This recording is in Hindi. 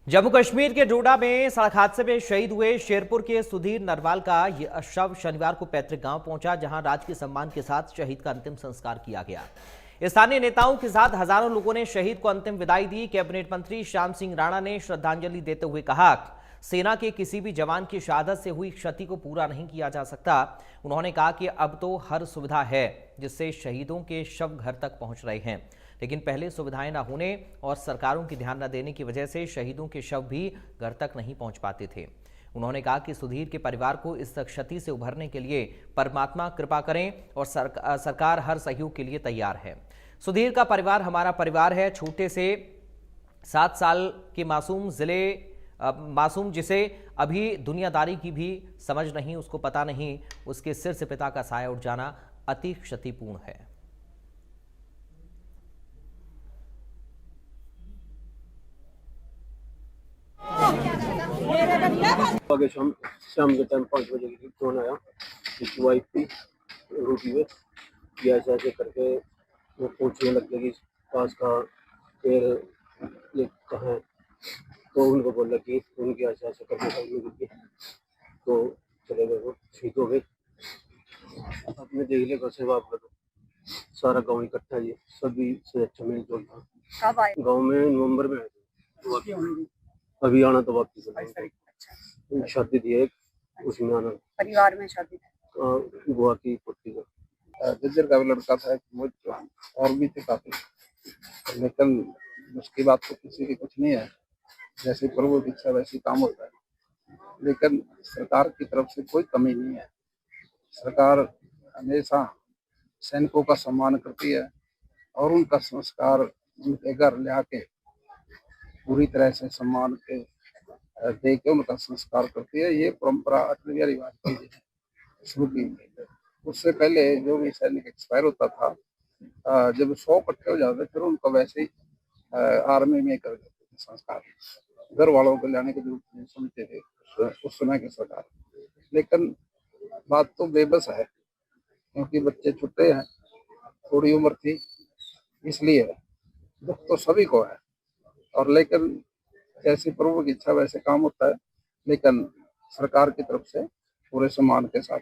जम्मू कश्मीर के डोडा में सड़क हादसे में शहीद हुए शेरपुर के सुधीर नरवाल का यह शव शनिवार को पैतृक गांव पहुंचा, जहां राजकीय सम्मान के साथ शहीद का अंतिम संस्कार किया गया। स्थानीय नेताओं के साथ हजारों लोगों ने शहीद को अंतिम विदाई दी। कैबिनेट मंत्री श्याम सिंह राणा ने श्रद्धांजलि देते हुए कहा, सेना के किसी भी जवान की शहादत से हुई क्षति को पूरा नहीं किया जा सकता। उन्होंने कहा कि अब तो हर सुविधा है जिससे शहीदों के शव घर तक पहुंच रहे हैं, लेकिन पहले सुविधाएं न होने और सरकारों की ध्यान न देने की वजह से शहीदों के शव भी घर तक नहीं पहुंच पाते थे। उन्होंने कहा कि सुधीर के परिवार को इस क्षति से उभरने के लिए परमात्मा कृपा करें और सरकार हर सहयोग के लिए तैयार है। सुधीर का परिवार हमारा परिवार है। छोटे से 7 साल के मासूम जिसे अभी दुनियादारी की भी समझ नहीं, उसको पता नहीं, उसके सिर से पिता का साया उठ जाना अति क्षतिपूर्ण है। आगे शाम के टाइम 5 बजे की फोन आया कि वाइफ की रोटी में किया ऐसे करके वो पूछने लग गई पास का फिर ये कहाँ है, तो उनको बोला कि उनकी ऐसे ऐसे करके गिर तो चले गए, वो ठीक हो गए। अपने देख ले कैसे बाप का, तो सारा गांव इकट्ठा है, सभी से अच्छा मेल जोल था। कब आए गाँव में? नवंबर में आए थे। अभी आना तो वापस शादी थी एक, उसमें आना। परिवार में शादी थी बुआ की पुत्री का। गुज्जर का लड़का था वो, और भी थे काफी, लेकिन उसकी बात तो किसी की कुछ नहीं है। जैसे प्रभु की इच्छा वैसे काम होता है, लेकिन सरकार की तरफ से कोई कमी नहीं है। सरकार हमेशा सैनिकों का सम्मान करती है और उनका संस्कार उनके घर ले आके पूरी तरह से सम्मान के दे के उनका संस्कार करती है। ये परंपरा अटल बिहारी वाजपेयी जी ने शुरू की। उससे पहले जो भी सैनिक एक्सपायर होता था, जब 100 इकट्ठे हो जाते फिर उनका वैसे ही आर्मी में कर देते थे संस्कार। घर वालों को लाने की जरूरत नहीं समझते थे उस समय के सरकार। लेकिन बात तो बेबस है, क्योंकि बच्चे छुट्टे हैं, थोड़ी उम्र थी, इसलिए दुख तो सभी को है। और लेकिन जैसी प्रभु की इच्छा वैसे काम होता है, लेकिन सरकार की तरफ से पूरे सम्मान के साथ